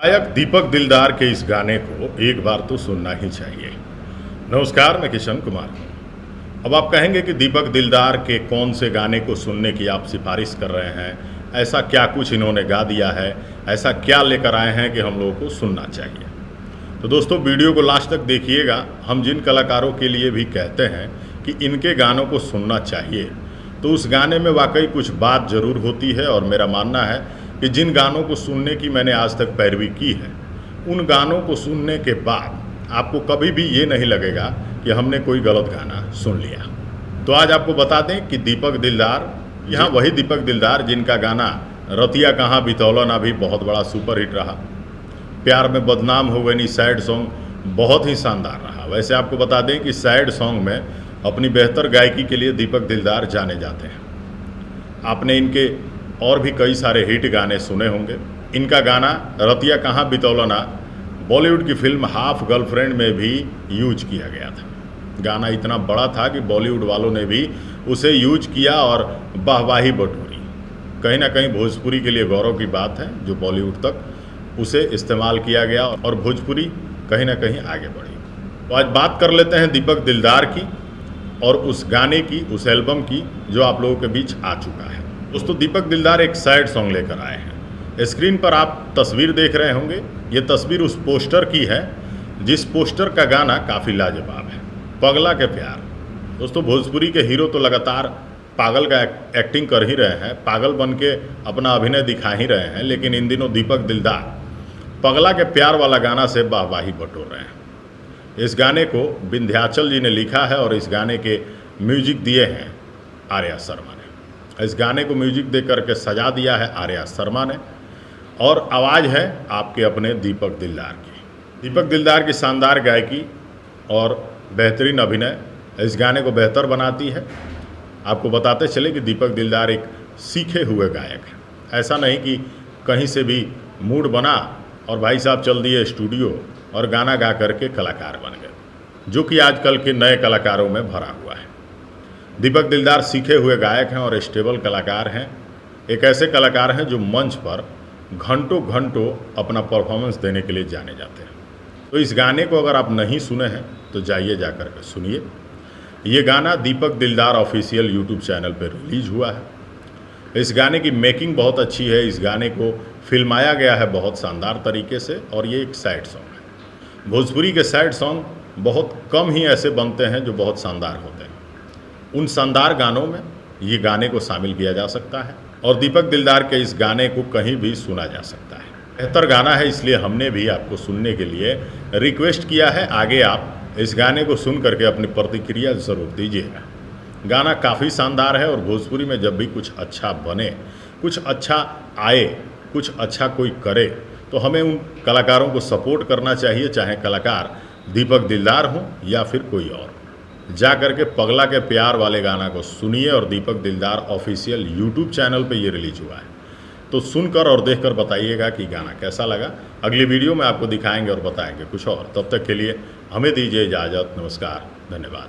गायक दीपक दिलदार के इस गाने को एक बार तो सुनना ही चाहिए। नमस्कार, मैं किशन कुमार हूँ। अब आप कहेंगे कि दीपक दिलदार के कौन से गाने को सुनने की आप सिफारिश कर रहे हैं, ऐसा क्या कुछ इन्होंने गा दिया है, ऐसा क्या लेकर आए हैं कि हम लोगों को सुनना चाहिए। तो दोस्तों, वीडियो को लास्ट तक देखिएगा। हम जिन कलाकारों के लिए भी कहते हैं कि इनके गानों को सुनना चाहिए, तो उस गाने में वाकई कुछ बात ज़रूर होती है। और मेरा मानना है कि जिन गानों को सुनने की मैंने आज तक पैरवी की है, उन गानों को सुनने के बाद आपको कभी भी ये नहीं लगेगा कि हमने कोई गलत गाना सुन लिया। तो आज आपको बता दें कि दीपक दिलदार, यहाँ वही दीपक दिलदार जिनका गाना रतिया कहाँ बितौलन भी बहुत बड़ा सुपरहिट रहा, प्यार में बदनाम हो गई सैड सॉन्ग बहुत ही शानदार रहा। वैसे आपको बता दें कि सैड सॉन्ग में अपनी बेहतर गायकी के लिए दीपक दिलदार जाने जाते हैं। आपने इनके और भी कई सारे हिट गाने सुने होंगे। इनका गाना रतिया कहाँ बितौलना बॉलीवुड की फिल्म हाफ गर्लफ्रेंड में भी यूज किया गया था। गाना इतना बड़ा था कि बॉलीवुड वालों ने भी उसे यूज किया और वाहवाही बटोरी। कहीं ना कहीं भोजपुरी के लिए गौरव की बात है जो बॉलीवुड तक उसे इस्तेमाल किया गया और भोजपुरी कहीं ना कहीं आगे बढ़ी। तो आज बात कर लेते हैं दीपक दिलदार की और उस गाने की, उस एल्बम की जो आप लोगों के बीच आ चुका है। दोस्तों, दीपक दिलदार एक सैड सॉन्ग लेकर आए हैं। स्क्रीन पर आप तस्वीर देख रहे होंगे। ये तस्वीर उस पोस्टर की है जिस पोस्टर का गाना काफ़ी लाजवाब है, पगला के प्यार। दोस्तों, भोजपुरी के हीरो तो लगातार पागल का एक्टिंग कर ही रहे हैं, पागल बन के अपना अभिनय दिखा ही रहे हैं, लेकिन इन दिनों दीपक दिलदार पगला के प्यार वाला गाना से वाहवाही बटोर रहे हैं। इस गाने को विंध्याचल जी ने लिखा है और इस गाने के म्यूजिक दिए हैं आर्या शर्मा ने। इस गाने को म्यूजिक दे करके सजा दिया है आर्या शर्मा ने और आवाज़ है आपके अपने दीपक दिलदार की। दीपक दिलदार की शानदार गायकी और बेहतरीन अभिनय इस गाने को बेहतर बनाती है। आपको बताते चले कि दीपक दिलदार एक सीखे हुए गायक हैं। ऐसा नहीं कि कहीं से भी मूड बना और भाई साहब चल दिए स्टूडियो और गाना गा करके कलाकार बन गए, जो कि आजकल के नए कलाकारों में भरा हुआ है। दीपक दिलदार सीखे हुए गायक हैं और स्टेबल कलाकार हैं। एक ऐसे कलाकार हैं जो मंच पर घंटों घंटों अपना परफॉर्मेंस देने के लिए जाने जाते हैं। तो इस गाने को अगर आप नहीं सुने हैं तो जाइए जा कर के सुनिए। ये गाना दीपक दिलदार ऑफिशियल यूट्यूब चैनल पर रिलीज हुआ है। इस गाने की मेकिंग बहुत अच्छी है। इस गाने को फिल्माया गया है बहुत शानदार तरीके से और ये एक सैड सॉन्ग है। भोजपुरी के सैड सॉन्ग बहुत कम ही ऐसे बनते हैं जो बहुत शानदार होते हैं। उन शानदार गानों में ये गाने को शामिल किया जा सकता है और दीपक दिलदार के इस गाने को कहीं भी सुना जा सकता है। बेहतर गाना है, इसलिए हमने भी आपको सुनने के लिए रिक्वेस्ट किया है। आगे आप इस गाने को सुन करके अपनी प्रतिक्रिया ज़रूर दीजिएगा। गाना काफ़ी शानदार है और भोजपुरी में जब भी कुछ अच्छा बने, कुछ अच्छा आए, कुछ अच्छा कोई करे, तो हमें उन कलाकारों को सपोर्ट करना चाहिए, चाहे कलाकार दीपक दिलदार हों या फिर कोई और। जा करके पगला के प्यार वाले गाना को सुनिए और दीपक दिलदार ऑफिशियल यूट्यूब चैनल पे ये रिलीज हुआ है। तो सुनकर और देखकर बताइएगा कि गाना कैसा लगा। अगली वीडियो में आपको दिखाएंगे और बताएंगे कुछ और। तब तक के लिए हमें दीजिए इजाज़त। नमस्कार, धन्यवाद।